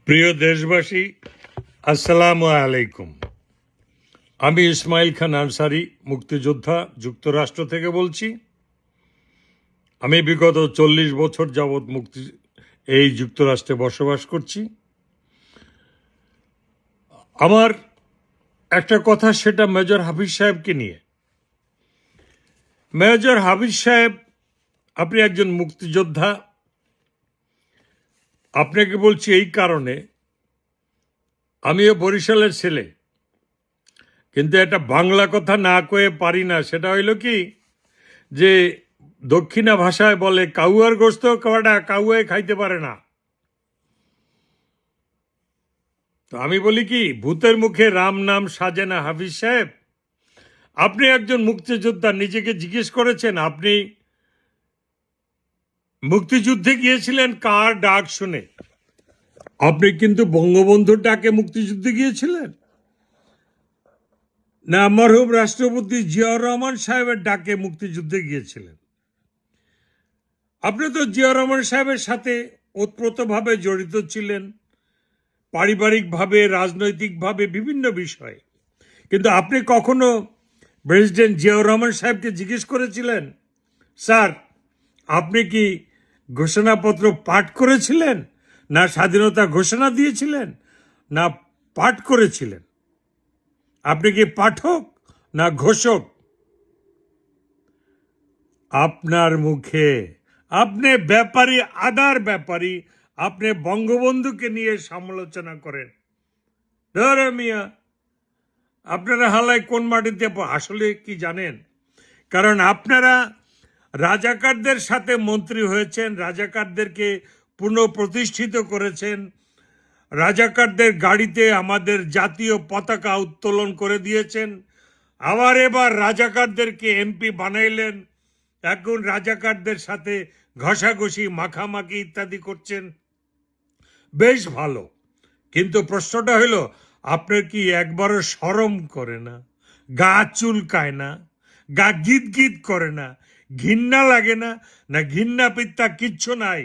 প্রিয় দেশবাসী, আসসালামু আলাইকুম। আমি ইসমাইল খান আনসারি, মুক্তিযোদ্ধা, যুক্তরাষ্ট্র থেকে বলছি। আমি বিগত 40 বছর যাবৎ এই যুক্তরাষ্ট্রে বসবাস করছি। আমার একটা কথা, সেটা মেজর হাফিজ সাহেবকে নিয়ে। মেজর হাফিজ সাহেব, আপনি একজন মুক্তিযোদ্ধা। আপনাকে বলছি এই কারণে, আমিও বরিশালের ছেলে, কিন্তু এটা বাংলা কথা না কয়ে পারি না। সেটা হইল কি, যে দক্ষিণা ভাষায় বলে কাউয়ার গোস্ত কাওয়াটা কাউয়ায় খাইতে পারে না। তো আমি বলি কি, ভূতের মুখে রাম নাম সাজে না। হাফিজ সাহেব, আপনি একজন মুক্তিযোদ্ধা, নিজেকে জিজ্ঞেস করেছেন আপনি মুক্তিযুদ্ধে গিয়েছিলেন কার ডাক শুনে? আপনি কিন্তু বঙ্গবন্ধুর ডাকে মুক্তিযুদ্ধে গিয়েছিলেন, না মরহুম রাষ্ট্রপতি জিয়াউর রহমান সাহেবের ডাকে মুক্তিযুদ্ধে গিয়েছিলেন? আপনি তো জিয়াউর রহমান সাহেবের সাথে ওতপ্রোতভাবে জড়িত ছিলেন, পারিবারিকভাবে, রাজনৈতিকভাবে, বিভিন্ন বিষয়ে। কিন্তু আপনি কখনো প্রেসিডেন্ট জিয়াউর রহমান সাহেবকে জিজ্ঞেস করেছিলেন, স্যার আপনি কি ঘোষণাপত্র পাঠ করেছিলেন, না স্বাধীনতা ঘোষণা দিয়েছিলেন, না পাঠ করেছিলেন? আপনি কি পাঠক না ঘোষক? আপনার মুখে আপনি ব্যাপারী, আদার ব্যাপারী, আপনি বঙ্গবন্ধুকে নিয়ে সমালোচনা করেন। ধরে মিয়া, আপনারা হালায় কোন মাটিতে আসলে কি জানেন? কারণ আপনারা রাজাকারদের সাথে মন্ত্রী হয়েছেন, রাজাকারদেরকে পুনঃপ্রতিষ্ঠিত করেছেন, রাজাকারদের গাড়িতে আমাদের জাতীয় পতাকা উত্তোলন করে দিয়েছেন, আবার এবার রাজাকারদেরকে এমপি বানাইলেন। এখন রাজাকারদের সাথে ঘষাঘষি, মাখামাখি ইত্যাদি করছেন। বেশ ভালো, কিন্তু প্রশ্নটা হইল, আপনার কি একবারও শরম করে না? গা চুলকায় না? গা গীত গীত করে না? ঘৃণা লাগে না? না ঘৃণা পিত্তা কিচ্ছু নাই?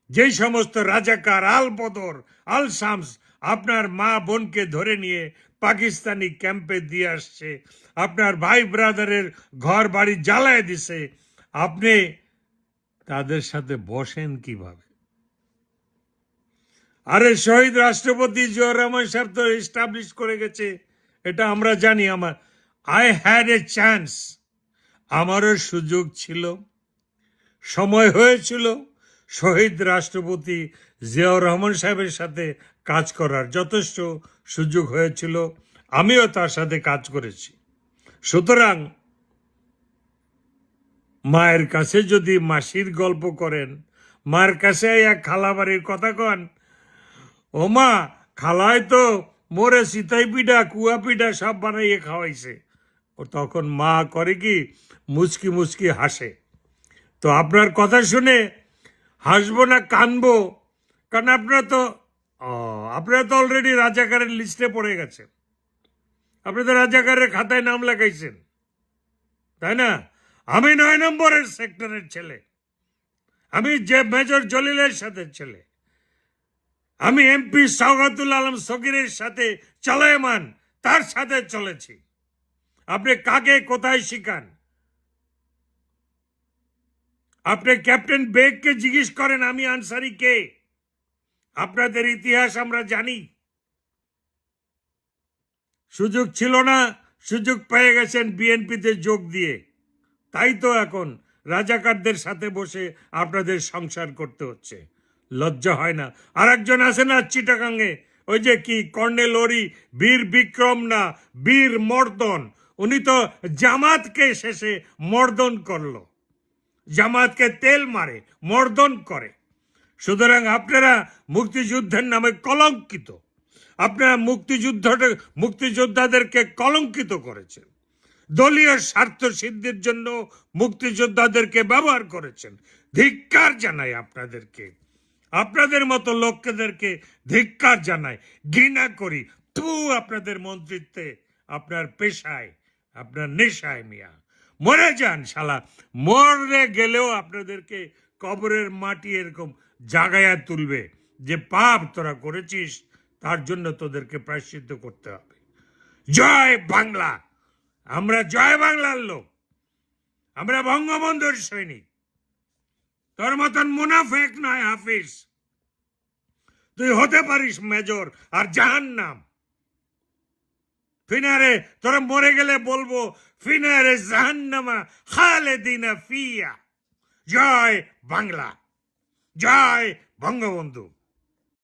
যেই সমস্ত রাজাকার আল বদর, আল শামস আপনার মা বোনকে ধরে নিয়ে পাকিস্তানি ক্যাম্পে দিয়ে আসছে, আপনার ভাই ব্রাদারের ঘর বাড়ি জ্বালায় দিছে, আপনি তাদের সাথে বসেন কিভাবে? আরে শহীদ রাষ্ট্রপতি জিয়াউর রহমান সাহেব তো এস্টাবলিশ করে গেছে, এটা আমরা জানি। আই হ্যাড এ চান্স, আমারও সুযোগ ছিল, সময় হয়েছিল শহীদ রাষ্ট্রপতি জিয়াউর রহমান সাহেবের সাথে কাজ করার, যথেষ্ট সুযোগ হয়েছিল, আমিও তার সাথে কাজ করেছি। সুতরাং মায়ের কাছে যদি মাসির গল্প করেন, মায়ের কাছে এক খালাবাড়ির কথা কন, ও মা, খালায় তো মোরে সিতাই পিঠা, কুয়া পিঠা সব বানাইয়ে খাওয়াইছে, ও তখন মা করে কি, মুচকি মুচকি হাসে। তো আপনার কথা শুনে হাসবো না কানবো? কারণ আপনারা তো অলরেডি রাজাকারের লিস্টে পড়ে গেছেন, আপনি তো রাজাকারের খাতায় নাম লেখাইছেন, তাই না? আমি 9 নম্বরের সেক্টরের ছেলে, আমি যে মেজর জলিলের সাথে ছেলে, আমি এমপি সওগাতুল আলম সগিরের সাথে চলমান, তার সাথে চলেছি। আপনি কাকে কোথায় শিখান? আপনি ক্যাপ্টেন বেগকে জিজ্ঞেস করেন আমি আনসারি কে। আপনাদের ইতিহাস আমরা জানি। সুযোগ ছিল না, সুযোগ পেয়ে গেছেন বিএনপিতে যোগ দিয়ে, তাই তো এখন রাজাকারদের সাথে বসে আপনাদের সংসার করতে হচ্ছে। লজ্জা হয় না? আর একজন আছে না চিটাগাঙ্গে, ওই যে কি কর্নেল ওরি, বীর বিক্রম না বীর মর্দন, উনি তো জামাতকে শেষে মর্দন করলো, জামাতকে তেল মারে, মর্দন করে। সুতরাং আপনারা মুক্তিযুদ্ধের নামে কলঙ্কিত, আপনারা মুক্তিযোদ্ধাদেরকে কলঙ্কিত করেছেন, দলীয় স্বার্থ সিদ্ধির জন্য মুক্তিযোদ্ধাদেরকে ব্যবহার করেছেন। ধিক্কার জানাই আপনাদেরকে, আপনাদের মতো লোকদেরকে ধিক্কার জানাই, ঘৃণা করি। আপনাদের মন্ত্রিত্বে, আপনার পেশায়, আপনার নেশায়, মিয়া মরে যান শালা। মরে গেলেও আপনাদেরকে কবরের মাটি এরকম জাগায়া তুলবে, যে পাপ তোরা করেছিস তার জন্য তোদেরকে প্রায়শ্চিত্ত করতে হবে। জয় বাংলা। আমরা জয় বাংলার লোক, আমরা বঙ্গবন্ধুর সৈনিক। তোর মতন মুনাফেক নয় হাফিজ, তুই হতে পারিস মেজর আর জাহান্নাম। ফিনারে তোরা মরে গেলে বলবো ফিনারে জাহান্নামা খালেদিনা ফিয়া। জয় বাংলা, জয় বঙ্গবন্ধু।